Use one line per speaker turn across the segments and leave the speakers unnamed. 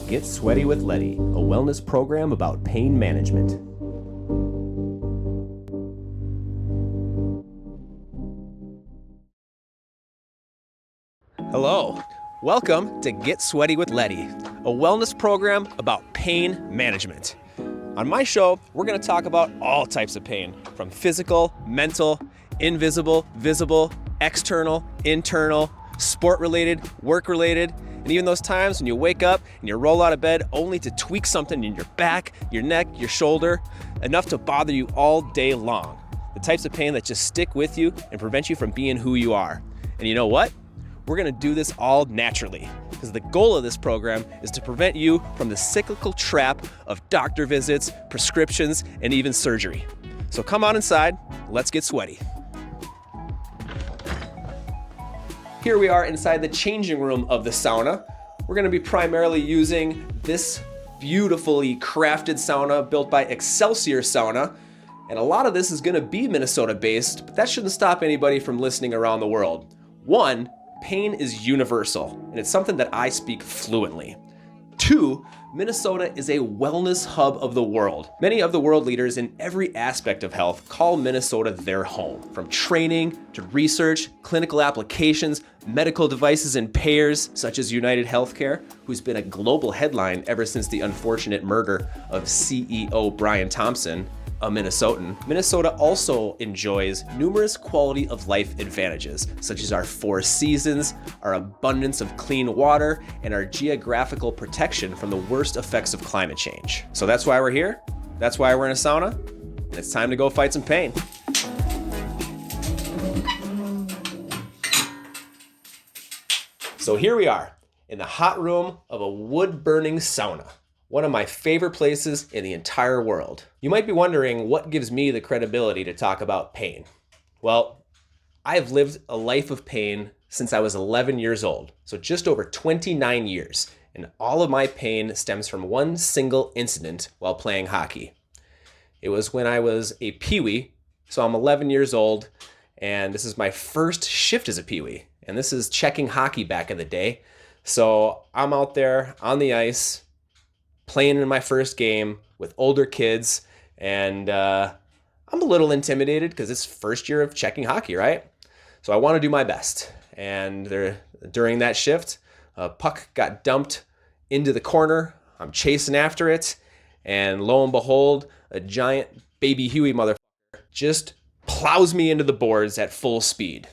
Get Sweaty with Leddy, a wellness program about pain management.
Hello, welcome to Get Sweaty with Leddy, a wellness program about pain management. On my show, we're going to talk about all types of pain, from physical, mental, invisible, visible, external, internal, sport-related, work-related, and even those times when you wake up and you roll out of bed only to tweak something in your back, your neck, your shoulder, enough to bother you all day long. The types of pain that just stick with you and prevent you from being who you are. And you know what? We're gonna do this all naturally, because the goal of this program is to prevent you from the cyclical trap of doctor visits, prescriptions, and even surgery. So come on inside, let's get sweaty. Here we are inside the changing room of the sauna. We're gonna be primarily using this beautifully crafted sauna built by Excelsior Sauna. And a lot of this is gonna be Minnesota based, but that shouldn't stop anybody from listening around the world. One, pain is universal, and it's something that I speak fluently. Two, Minnesota is a wellness hub of the world. Many of the world leaders in every aspect of health call Minnesota their home. From training to research, clinical applications, medical devices and payers such as United Healthcare, who's been a global headline ever since the unfortunate murder of CEO Brian Thompson, a Minnesotan. Minnesota also enjoys numerous quality of life advantages, such as our 4 seasons, our abundance of clean water, and our geographical protection from the worst effects of climate change. So that's why we're here, that's why we're in a sauna, and it's time to go fight some pain. So here we are, in the hot room of a wood-burning sauna. One of my favorite places in the entire world. You might be wondering what gives me the credibility to talk about pain. Well, I've lived a life of pain since I was 11 years old, so just over 29 years, and all of my pain stems from one single incident while playing hockey. It was when I was a peewee, so I'm 11 years old, and this is my first shift as a peewee, and this is checking hockey back in the day. So I'm out there on the ice, playing in my first game with older kids, and I'm a little intimidated because it's first year of checking hockey, right? So I want to do my best. And during that shift, a puck got dumped into the corner. I'm chasing after it, and lo and behold, a giant baby Huey motherfucker just plows me into the boards at full speed.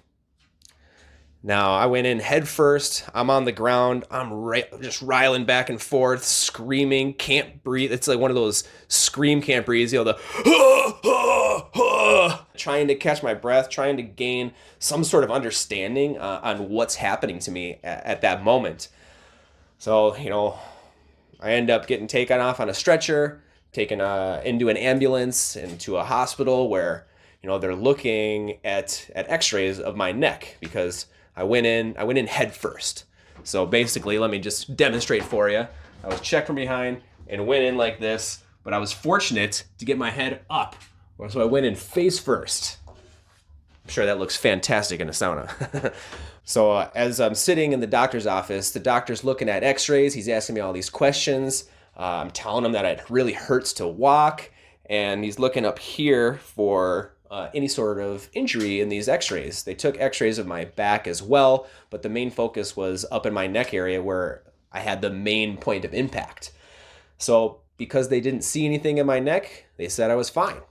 Now, I went in head first. I'm on the ground. I'm just riling back and forth, screaming, can't breathe. It's like one of those scream can't breathe, trying to catch my breath, trying to gain some sort of understanding on what's happening to me at that moment. So, I end up getting taken off on a stretcher, taken into an ambulance, into a hospital where, they're looking at x-rays of my neck because I went in head first. So basically, let me just demonstrate for you. I was checked from behind and went in like this, but I was fortunate to get my head up. So I went in face first. I'm sure that looks fantastic in a sauna. So as I'm sitting in the doctor's office, the doctor's looking at x-rays. He's asking me all these questions. I'm telling him that it really hurts to walk. And he's looking up here for any sort of injury in these x-rays. They took x-rays of my back as well, but the main focus was up in my neck area where I had the main point of impact. So because they didn't see anything in my neck, they said I was fine.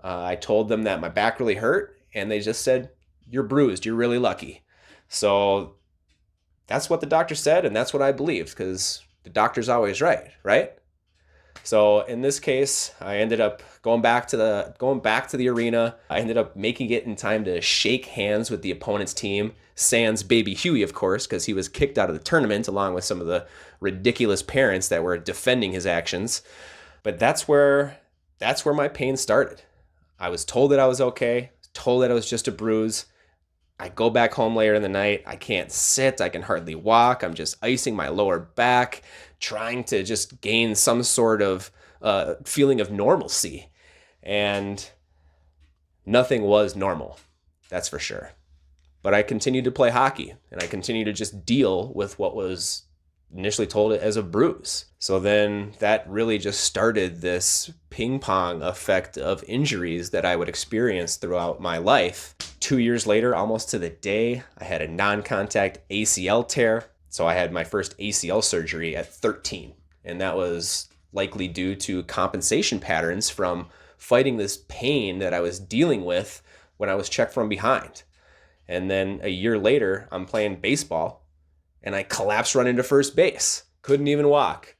I told them that my back really hurt, and they just said, "You're bruised, you're really lucky." So that's what the doctor said, and that's what I believed, because the doctor's always right? So in this case, I ended up going back to the arena. I ended up making it in time to shake hands with the opponent's team, sans baby Huey, of course, because he was kicked out of the tournament along with some of the ridiculous parents that were defending his actions. But that's where my pain started. I was told that I was okay, told that it was just a bruise. I go back home later in the night. I can't sit. I can hardly walk. I'm just icing my lower back, trying to just gain some sort of feeling of normalcy. And nothing was normal, that's for sure. But I continued to play hockey, and I continued to just deal with what was initially told it as a bruise. So then that really just started this ping pong effect of injuries that I would experience throughout my life. 2 years later, almost to the day, I had a non-contact ACL tear. So I had my first ACL surgery at 13. And that was likely due to compensation patterns from fighting this pain that I was dealing with when I was checked from behind. And then a year later, I'm playing baseball and I collapsed running to first base. Couldn't even walk.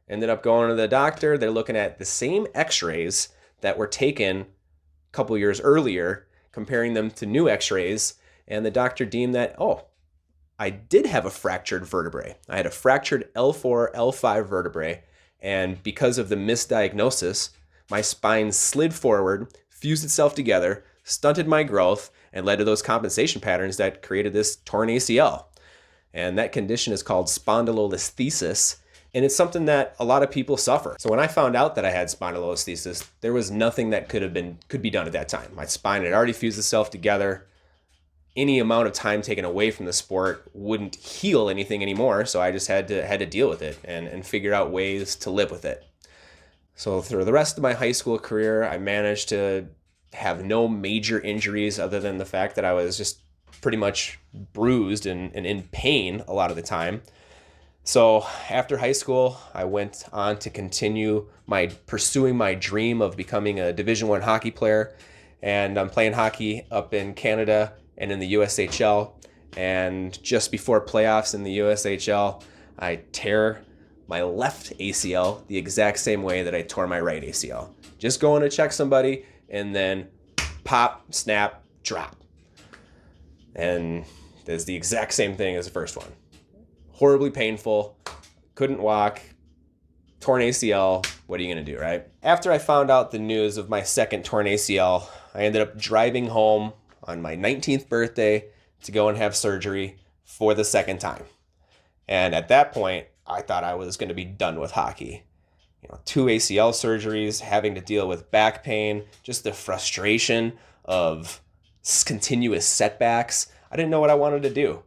Ended up going to the doctor. They're looking at the same x-rays that were taken a couple years earlier, comparing them to new x-rays. And the doctor deemed that, I did have a fractured vertebrae. I had a fractured L4, L5 vertebrae. And because of the misdiagnosis, my spine slid forward, fused itself together, stunted my growth, and led to those compensation patterns that created this torn ACL. And that condition is called spondylolisthesis. And it's something that a lot of people suffer. So when I found out that I had spondylolisthesis, there was nothing that could be done at that time. My spine had already fused itself together. Any amount of time taken away from the sport wouldn't heal anything anymore. So I just had to deal with it and figure out ways to live with it. So through the rest of my high school career, I managed to have no major injuries other than the fact that I was just pretty much bruised and in pain a lot of the time. So after high school, I went on to continue pursuing my dream of becoming a Division I hockey player. And I'm playing hockey up in Canada and in the USHL. And just before playoffs in the USHL, I tear my left ACL the exact same way that I tore my right ACL. Just going to check somebody and then pop, snap, drop. And it's the exact same thing as the first one. Horribly painful, couldn't walk, torn ACL. What are you going to do, right? After I found out the news of my second torn ACL, I ended up driving home on my 19th birthday to go and have surgery for the second time. And at that point, I thought I was going to be done with hockey. 2 ACL surgeries, having to deal with back pain, just the frustration of continuous setbacks. I didn't know what I wanted to do.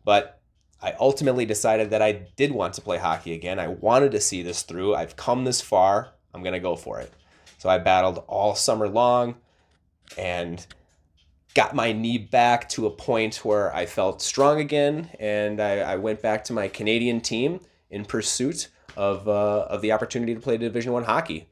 But I ultimately decided that I did want to play hockey again. I wanted to see this through. I've come this far. I'm going to go for it. So I battled all summer long and got my knee back to a point where I felt strong again. And I went back to my Canadian team in pursuit of the opportunity to play Division I hockey.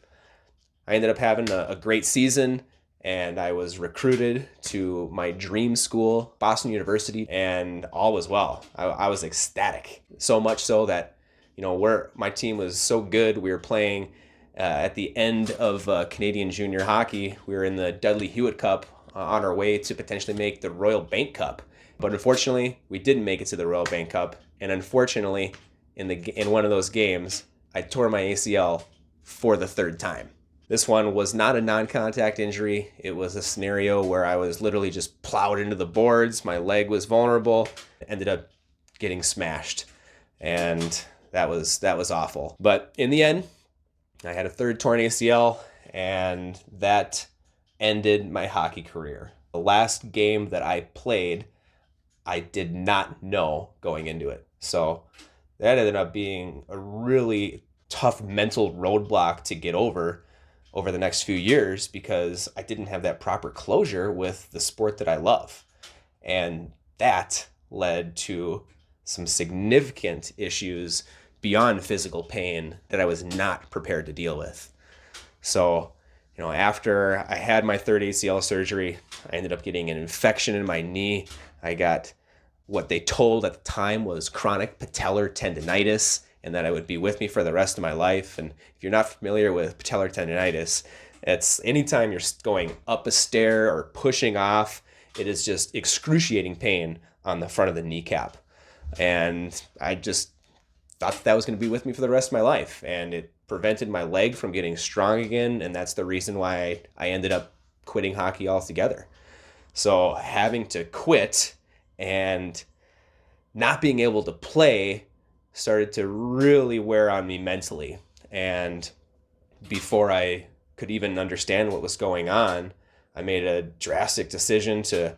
I ended up having a great season. And I was recruited to my dream school, Boston University, and all was well. I was ecstatic. So much so that, my team was so good. We were playing at the end of Canadian junior hockey. We were in the Dudley Hewitt Cup on our way to potentially make the Royal Bank Cup. But unfortunately, we didn't make it to the Royal Bank Cup. And unfortunately, in one of those games, I tore my ACL for the third time. This one was not a non-contact injury. It was a scenario where I was literally just plowed into the boards. My leg was vulnerable. Ended up getting smashed. And that was awful. But in the end, I had a third torn ACL, and that ended my hockey career. The last game that I played, I did not know going into it. So that ended up being a really tough mental roadblock to get over the next few years, because I didn't have that proper closure with the sport that I love. And that led to some significant issues beyond physical pain that I was not prepared to deal with. So, after I had my third ACL surgery, I ended up getting an infection in my knee. I got what they told at the time was chronic patellar tendinitis, and that it would be with me for the rest of my life. And if you're not familiar with patellar tendinitis, it's anytime you're going up a stair or pushing off, it is just excruciating pain on the front of the kneecap. And I just thought that was going to be with me for the rest of my life. And it prevented my leg from getting strong again. And that's the reason why I ended up quitting hockey altogether. So having to quit and not being able to play started to really wear on me mentally. And before I could even understand what was going on, I made a drastic decision to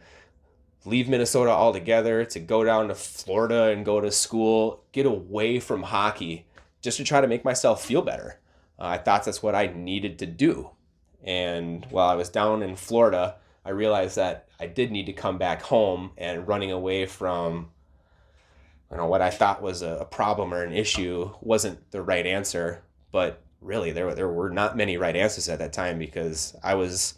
leave Minnesota altogether to go down to Florida and go to school, get away from hockey just to try to make myself feel better. I thought that's what I needed to do. And while I was down in Florida, I realized that I did need to come back home, and running away from what I thought was a problem or an issue wasn't the right answer. But really, there were not many right answers at that time, because I was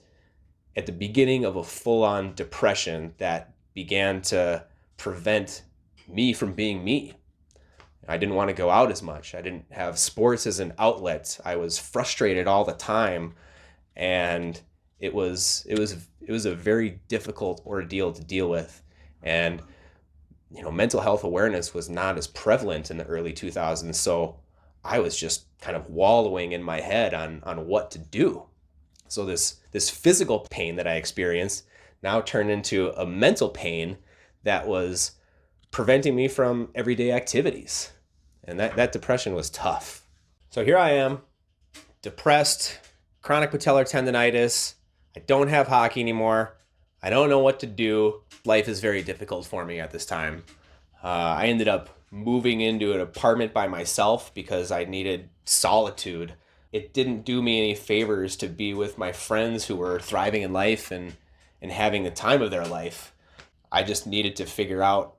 at the beginning of a full-on depression that began to prevent me from being me. I didn't want to go out as much. I didn't have sports as an outlet. I was frustrated all the time, and it was a very difficult ordeal to deal with. And mental health awareness was not as prevalent in the early 2000s, so I was just kind of wallowing in my head on what to do. So this physical pain that I experienced now turned into a mental pain that was preventing me from everyday activities. And that depression was tough. So here I am, depressed, chronic patellar tendonitis. I don't have hockey anymore. I don't know what to do. Life is very difficult for me at this time. I ended up moving into an apartment by myself because I needed solitude. It didn't do me any favors to be with my friends who were thriving in life and having the time of their life. I just needed to figure out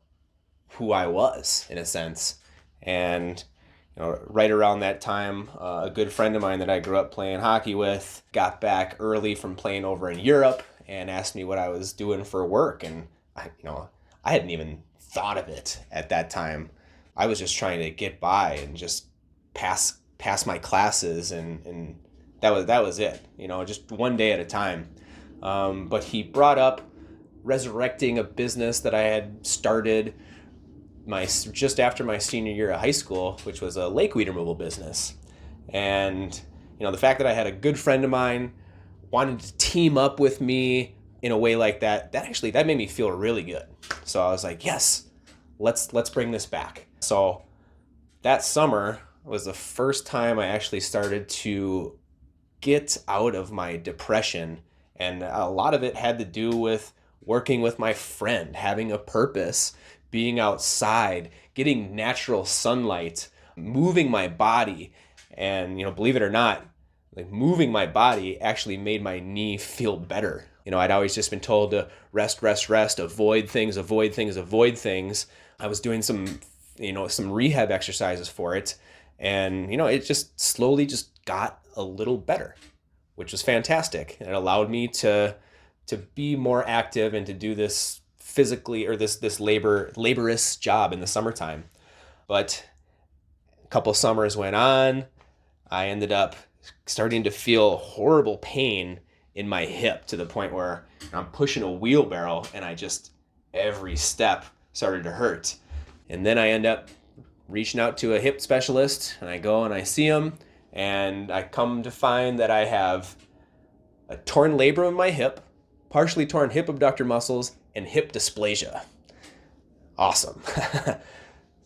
who I was, in a sense. And right around that time, a good friend of mine that I grew up playing hockey with got back early from playing over in Europe and asked me what I was doing for work. And I hadn't even thought of it at that time. I was just trying to get by and just pass my classes, and that was it. Just one day at a time. But he brought up resurrecting a business that I had started just after my senior year of high school, which was a lake weed removal business. And the fact that I had a good friend of mine wanted to team up with me in a way like that made me feel really good. So I was like, yes, let's bring this back. So that summer was the first time I actually started to get out of my depression. And a lot of it had to do with working with my friend, having a purpose, being outside, getting natural sunlight, moving my body. And, believe it or not, like, moving my body actually made my knee feel better. I'd always just been told to rest, avoid things. I was doing some rehab exercises for it. And, it just slowly just got a little better, which was fantastic. And it allowed me to be more active and to do this physically, or this laborious job in the summertime. But a couple summers went on. I ended up starting to feel horrible pain in my hip, to the point where I'm pushing a wheelbarrow and every step started to hurt. And then I end up reaching out to a hip specialist, and I go and I see him, and I come to find that I have a torn labrum in my hip, partially torn hip abductor muscles, and hip dysplasia. Awesome.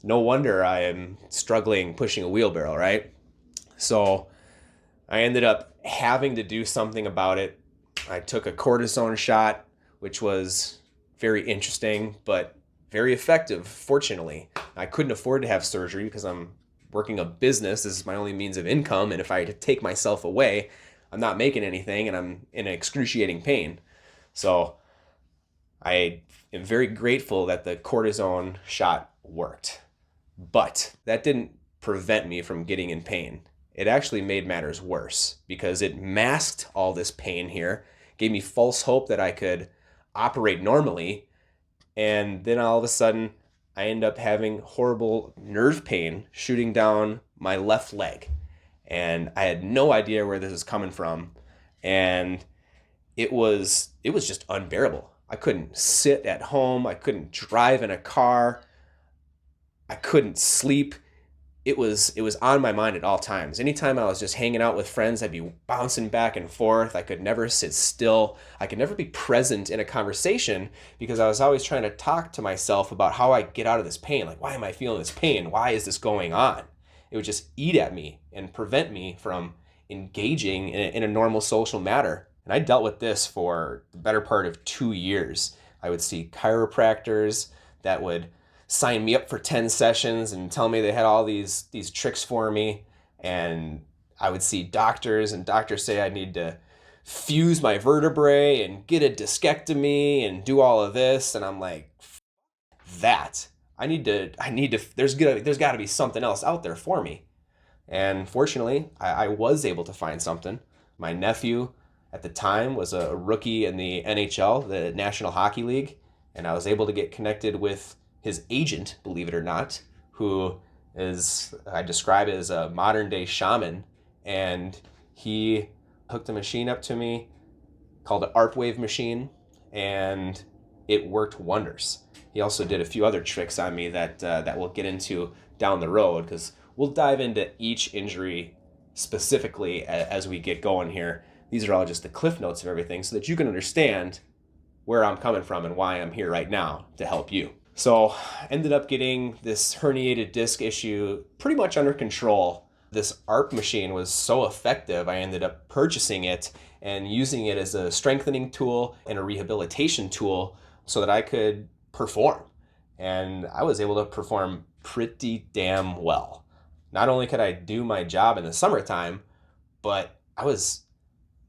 No wonder I am struggling pushing a wheelbarrow, right? So I ended up having to do something about it. I took a cortisone shot, which was very interesting, but very effective, fortunately. I couldn't afford to have surgery because I'm working a business. This is my only means of income, and if I had to take myself away, I'm not making anything, and I'm in excruciating pain. So I am very grateful that the cortisone shot worked. But that didn't prevent me from getting in pain. It actually made matters worse, because it masked all this pain here, gave me false hope that I could operate normally, and then all of a sudden I end up having horrible nerve pain shooting down my left leg. And I had no idea where this is coming from, and it was just unbearable. I couldn't sit at home, I couldn't drive in a car, I couldn't sleep. It was on my mind at all times. Anytime I was just hanging out with friends, I'd be bouncing back and forth. I could never sit still. I could never be present in a conversation, because I was always trying to talk to myself about how I get out of this pain. Like, why am I feeling this pain? Why is this going on? It would just eat at me and prevent me from engaging in a normal social matter. And I dealt with this for the better part of 2 years. I would see chiropractors that would sign me up for 10 sessions and tell me they had all these tricks for me. And I would see doctors, and doctors say I need to fuse my vertebrae and get a discectomy and do all of this. And I'm like, that. I need to, there's got to be something else out there for me. And fortunately, I was able to find something. My nephew at the time was a rookie in the NHL, the National Hockey League, and I was able to get connected with his agent, believe it or not, who is, I describe it as a modern day shaman. And he hooked a machine up to me called an ARP wave machine, and it worked wonders. He also did a few other tricks on me that we'll get into down the road, because we'll dive into each injury specifically as we get going here. These are all just the cliff notes of everything so that you can understand where I'm coming from and why I'm here right now to help you. So ended up getting this herniated disc issue pretty much under control. This ARP machine was so effective, I ended up purchasing it and using it as a strengthening tool and a rehabilitation tool so that I could perform. And I was able to perform pretty damn well. Not only could I do my job in the summertime, but I was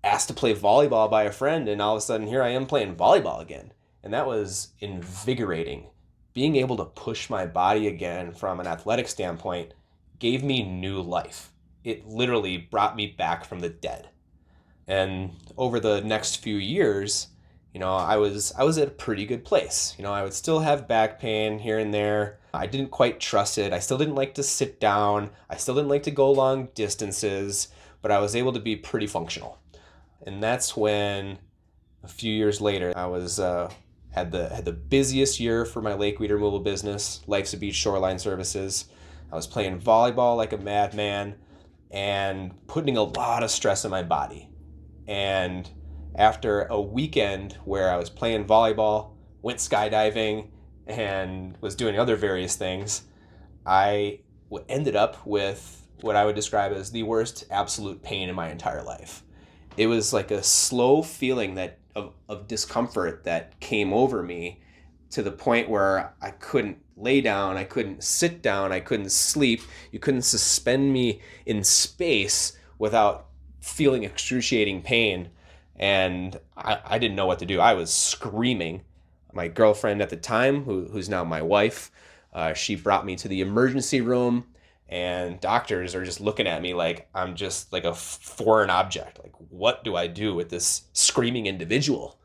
asked to play volleyball by a friend, and all of a sudden here I am playing volleyball again. And that was invigorating. Being able to push my body again from an athletic standpoint gave me new life. It literally brought me back from the dead. And over the next few years, I was at a pretty good place. I would still have back pain here and there. I didn't quite trust it. I still didn't like to sit down. I still didn't like to go long distances, but I was able to be pretty functional. And that's when a few years later, I was had the busiest year for my lake weed removal business, Life's a Beach Shoreline Services. I was playing volleyball like a madman and putting a lot of stress on my body. And after a weekend where I was playing volleyball, went skydiving, and was doing other various things, I ended up with what I would describe as the worst absolute pain in my entire life. It was like a slow feeling of discomfort that came over me to the point where I couldn't lay down, I couldn't sit down, I couldn't sleep. You couldn't suspend me in space without feeling excruciating pain. And I didn't know what to do. I was screaming. My girlfriend at the time, who's now my wife, she brought me to the emergency room, and doctors are just looking at me like I'm just like a foreign object. Like, what do I do with this screaming individual?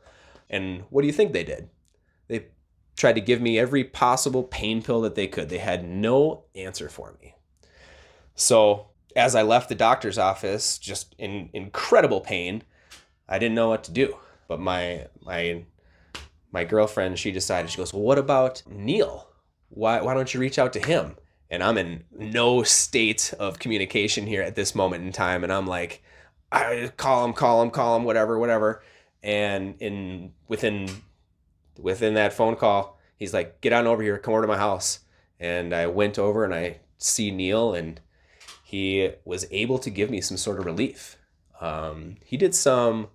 And what do you think they did? They tried to give me every possible pain pill that they could. They had no answer for me. So as I left the doctor's office, just in incredible pain, I didn't know what to do. But my girlfriend, she decided, she goes, well, what about Neil? Why don't you reach out to him? And I'm in no state of communication here at this moment in time. And I'm like, I call him, whatever. And within that phone call, he's like, get on over here, come over to my house. And I went over and I see Neil, and he was able to give me some sort of relief. He did some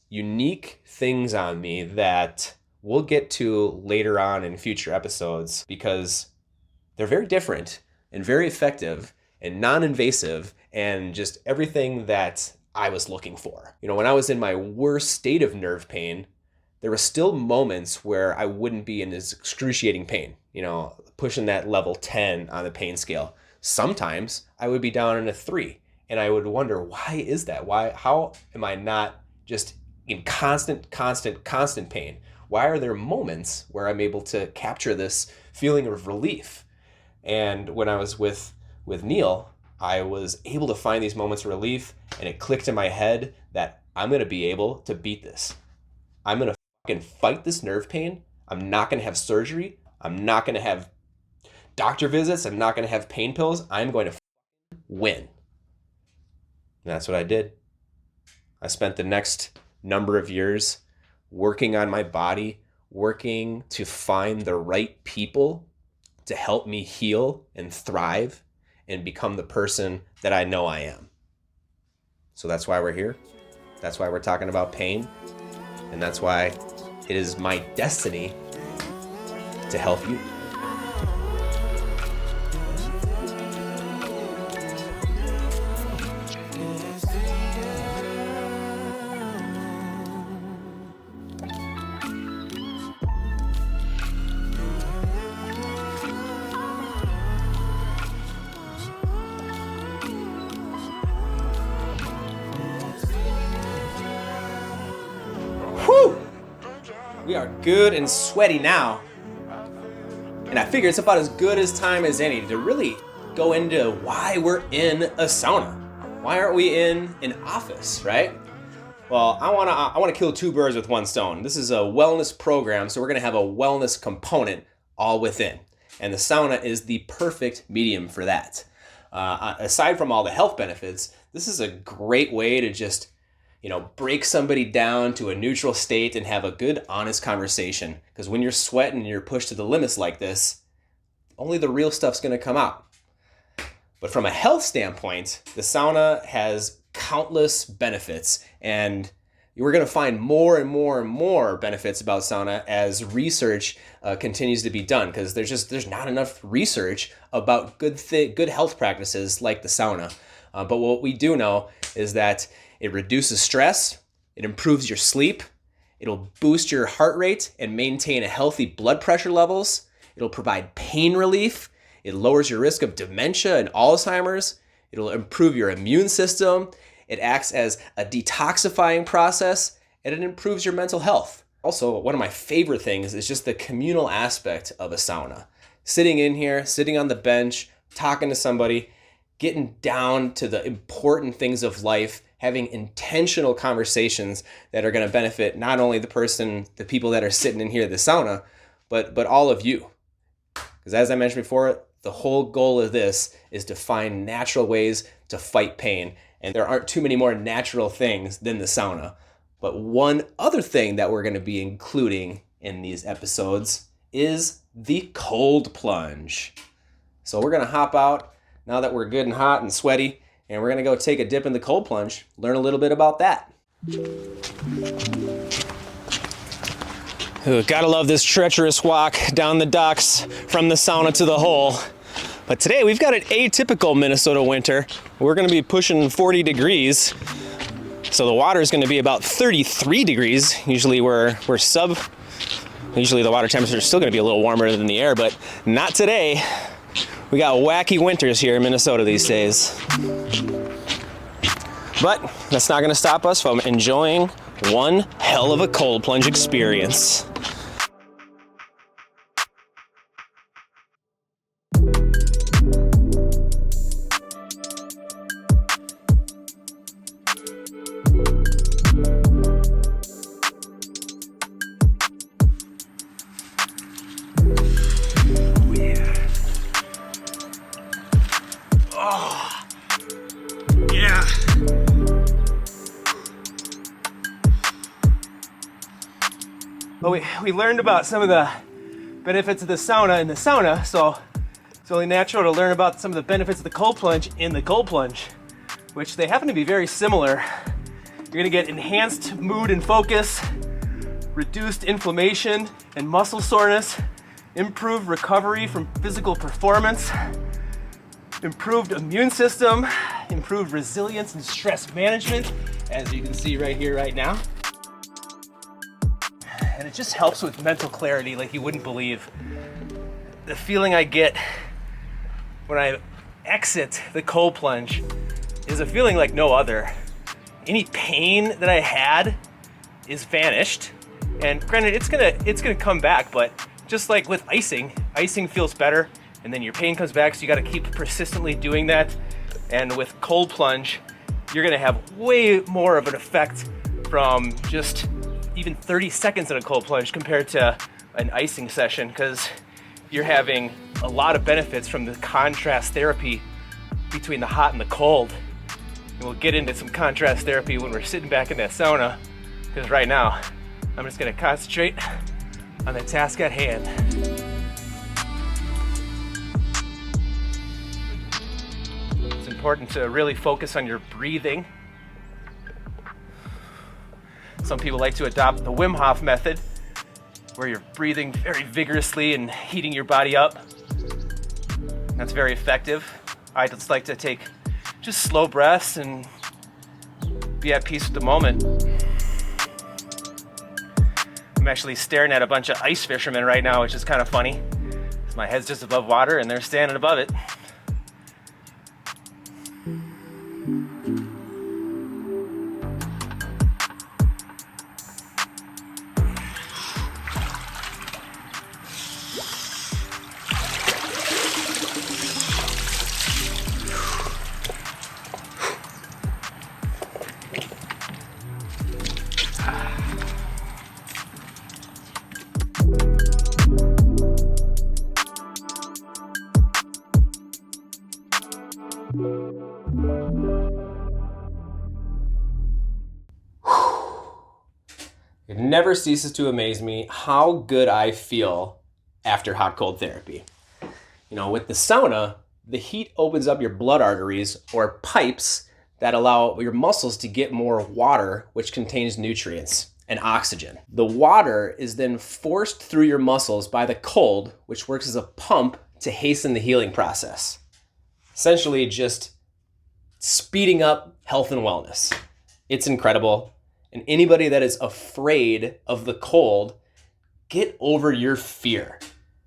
unique things on me that we'll get to later on in future episodes, because they're very different and very effective and non-invasive and just everything that I was looking for. When I was in my worst state of nerve pain, there were still moments where I wouldn't be in this excruciating pain, pushing that level 10 on the pain scale. Sometimes I would be down in a 3, and I would wonder, why is that? How am I not just in constant pain? Why are there moments where I'm able to capture this feeling of relief? And when I was with Neil, I was able to find these moments of relief, and it clicked in my head that I'm going to be able to beat this. I'm going to fucking fight this nerve pain. I'm not going to have surgery. I'm not going to have doctor visits. I'm not going to have pain pills. I'm going to win. And that's what I did. I spent the next number of years working on my body, working to find the right people to help me heal and thrive and become the person that I know I am. So that's why we're here. That's why we're talking about pain. And that's why it is my destiny to help you. Whew! We are good and sweaty now. And I figure it's about as good as time as any to really go into why we're in a sauna. Why aren't we in an office, right? Well, I wanna kill two birds with one stone. This is a wellness program, so we're gonna have a wellness component all within. And the sauna is the perfect medium for that. Aside from all the health benefits, this is a great way to just break somebody down to a neutral state and have a good, honest conversation. Because when you're sweating and you're pushed to the limits like this, only the real stuff's gonna come out. But from a health standpoint, the sauna has countless benefits, and we're gonna find more and more and more benefits about sauna as research continues to be done, because there's not enough research about good health practices like the sauna. But what we do know is that it reduces stress, it improves your sleep, it'll boost your heart rate and maintain a healthy blood pressure levels, it'll provide pain relief, it lowers your risk of dementia and Alzheimer's, it'll improve your immune system, it acts as a detoxifying process, and it improves your mental health. Also, one of my favorite things is just the communal aspect of a sauna. Sitting in here, sitting on the bench, talking to somebody, getting down to the important things of life, having intentional conversations that are going to benefit not only the people that are sitting in here at the sauna, but all of you. Because as I mentioned before, the whole goal of this is to find natural ways to fight pain. And there aren't too many more natural things than the sauna. But one other thing that we're going to be including in these episodes is the cold plunge. So we're going to hop out now that we're good and hot and sweaty, and we're going to go take a dip in the cold plunge, learn a little bit about that. Ooh, gotta love this treacherous walk down the docks from the sauna to the hole. But today we've got an atypical Minnesota winter. We're going to be pushing 40 degrees. So the water is going to be about 33 degrees. Usually usually the water temperature is still going to be a little warmer than the air, but not today. We got wacky winters here in Minnesota these days. But that's not going to stop us from enjoying one hell of a cold plunge experience. Well, we learned about some of the benefits of the sauna in the sauna, so it's only natural to learn about some of the benefits of the cold plunge in the cold plunge, which they happen to be very similar. You're gonna get enhanced mood and focus, reduced inflammation and muscle soreness, improved recovery from physical performance, improved immune system, improved resilience and stress management, as you can see right here, right now. And it just helps with mental clarity like you wouldn't believe. The feeling I get when I exit the cold plunge is a feeling like no other. Any pain that I had is vanished. And granted, it's gonna come back, but just like with icing feels better, and then your pain comes back, so you gotta keep persistently doing that. And with cold plunge, you're gonna have way more of an effect from just even 30 seconds in a cold plunge compared to an icing session, because you're having a lot of benefits from the contrast therapy between the hot and the cold. And we'll get into some contrast therapy when we're sitting back in that sauna, because right now I'm just gonna concentrate on the task at hand. It's important to really focus on your breathing. Some people like to adopt the Wim Hof method,
where you're breathing very vigorously and heating your body up. That's very effective. I just like to take just slow breaths and be at peace with the moment. I'm actually staring at a bunch of ice fishermen right now, which is kind of funny. My head's just above water and they're standing above it.
It never ceases to amaze me how good I feel after hot cold therapy. You know, with the sauna, the heat opens up your blood arteries or pipes that allow your muscles to get more water, which contains nutrients and oxygen. The water is then forced through your muscles by the cold, which works as a pump to hasten the healing process. Essentially just speeding up health and wellness. It's incredible. And anybody that is afraid of the cold, get over your fear,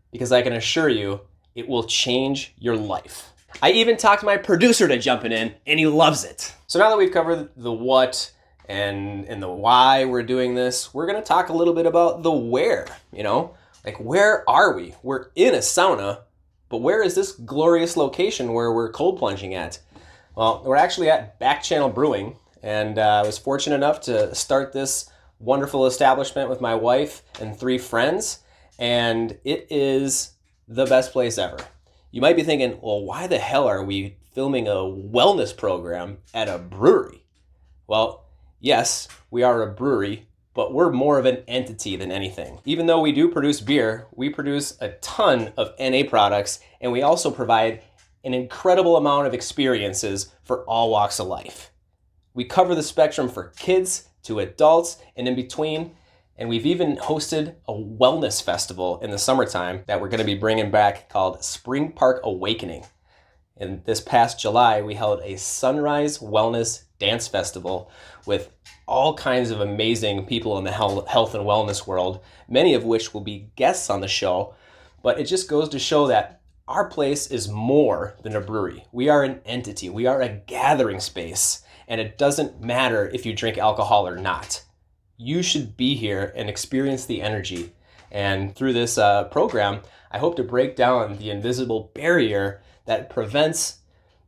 because I can assure you, it will change your life. I even talked my producer to jumping in, and he loves it. So now that we've covered the what and the why we're doing this, we're gonna talk a little bit about the where, you know? Like, where are we? We're in a sauna, but where is this glorious location where we're cold plunging at? Well, we're actually at Back Channel Brewing, and I was fortunate enough to start this wonderful establishment with my wife and 3 friends, and it is the best place ever. You might be thinking, well, why the hell are we filming a wellness program at a brewery? Well, yes, we are a brewery, but we're more of an entity than anything. Even though we do produce beer, we produce a ton of NA products, and we also provide an incredible amount of experiences for all walks of life. We cover the spectrum for kids to adults and in between, and we've even hosted a wellness festival in the summertime that we're going to be bringing back called Spring Park Awakening. And this past July, we held a Sunrise Wellness Dance Festival with all kinds of amazing people in the health and wellness world, many of which will be guests on the show. But it just goes to show that our place is more than a brewery. We are an entity. We are a gathering space. And it doesn't matter if you drink alcohol or not. You should be here and experience the energy. And through this program, I hope to break down the invisible barrier that prevents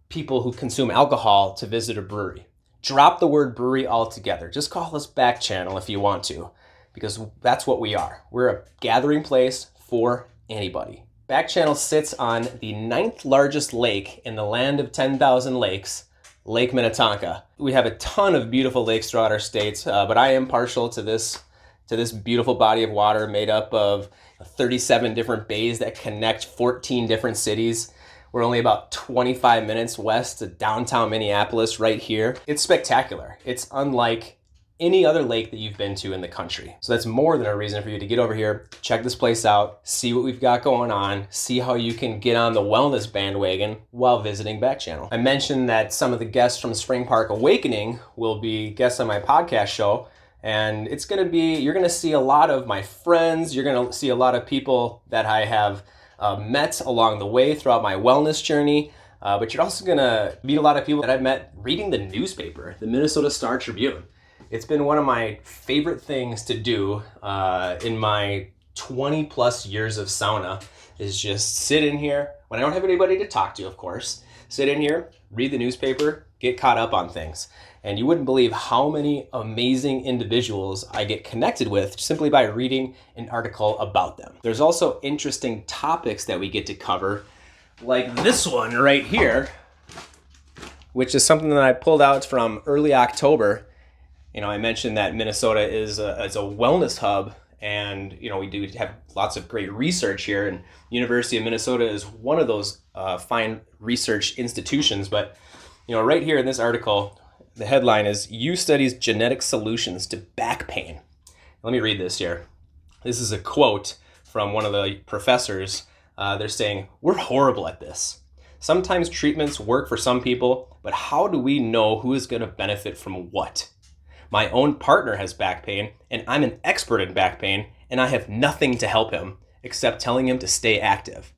people who consume alcohol to visit a brewery. Drop the word brewery altogether. Just call us Back Channel if you want to, because that's what we are. We're a gathering place for anybody. Back Channel sits on the 9th largest lake in the land of 10,000 lakes, Lake Minnetonka. We have a ton of beautiful lakes throughout our states, but I am partial to this beautiful body of water made up of 37 different bays that connect 14 different cities. We're only about 25 minutes west of downtown Minneapolis right here. It's spectacular. It's unlike any other lake that you've been to in the country. So that's more than a reason for you to get over here, check this place out, see what we've got going on, see how you can get on the wellness bandwagon while visiting Back Channel. I mentioned that some of the guests from Spring Park Awakening will be guests on my podcast show, and it's gonna be, you're gonna see a lot of my friends, you're gonna see a lot of people that I have met along the way throughout my wellness journey, but you're also gonna meet a lot of people that I've met reading the newspaper, the Minnesota Star-Tribune. It's been one of my favorite things to do in my 20 plus years of sauna, is just sit in here when I don't have anybody to talk to, of course. Sit in here, read the newspaper, get caught up on things. And you wouldn't believe how many amazing individuals I get connected with simply by reading an article about them. There's also interesting topics that we get to cover, like this one right here, which is something that I pulled out from early October. You know, I mentioned that Minnesota is a wellness hub, and, you know, we do have lots of great research here, and University of Minnesota is one of those fine research institutions. But, you know, right here in this article, the headline is, "U studies genetic solutions to back pain." Let me read this here.
This is a quote from one of the professors. They're saying, "We're horrible at this. Sometimes treatments work for some people, but how do we know who is going to benefit from what? My own partner has back pain, and I'm an expert in back pain, and I have nothing to help him except telling him to stay active."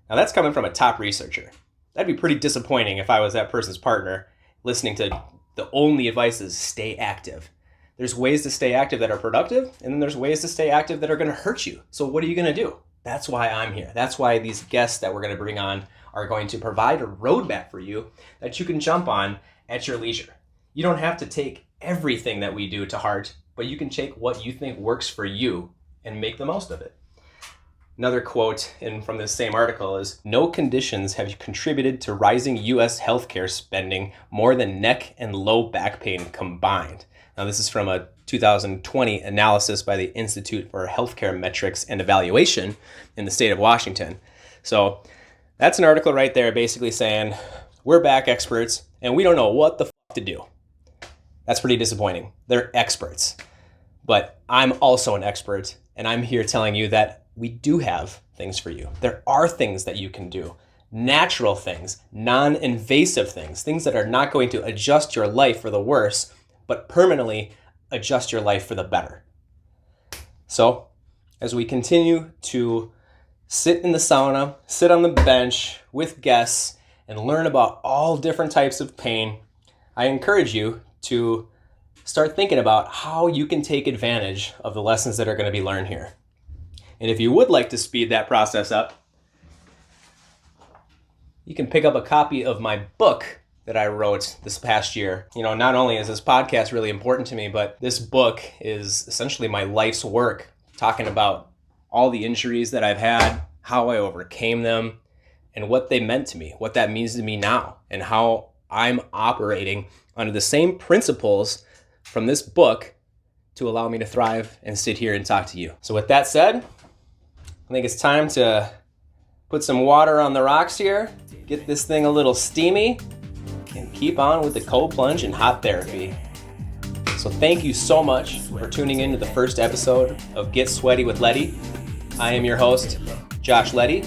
Now that's coming from a top researcher. That'd be pretty disappointing if I was that person's partner, listening to the only advice is stay active. There's ways to stay active that are productive, and then there's ways to stay active that are going to hurt you. So what are you going to do? That's why I'm here. That's why these guests that we're going to bring on are going to provide a roadmap for you that you can jump on at your leisure. You don't have to take everything that we do to heart, but you can take what you think works for you and make the most of it. Another quote from this same article is, "No conditions have contributed to rising U.S. healthcare spending more than neck and low back pain combined." Now, this is from a 2020 analysis by the Institute for Healthcare Metrics and Evaluation in the state of Washington. So that's an article right there basically saying we're back experts and we don't know what the to do. That's pretty disappointing. They're experts. But I'm also an expert, and I'm here telling you that we do have things for you. There are things that you can do. Natural things, non-invasive things, things that are not going to adjust your life for the worse, but permanently adjust your life for the better. So, as we continue to sit in the sauna, sit on the bench with guests, and learn about all different types of pain, I encourage you to start thinking about how you can take advantage of the lessons that are going to be learned here. And if you would like to speed that process up, you can pick up a copy of my book that I wrote this past year. You know, not only is this podcast really important to me, but this book is essentially my life's work, talking about all the injuries that I've had, how I overcame them, and what they meant to me, what that means to me now, and how I'm operating under the same principles from this book to allow me to thrive and sit here and talk to you. So with that said, I think it's time to put some water on the rocks here, get this thing a little steamy, and keep on with the cold plunge and hot therapy. So thank you so much for tuning in to the first episode of Get Sweaty with Leddy. I am your host, Josh Leddy.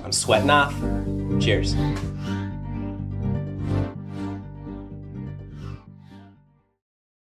I'm sweating off. Cheers.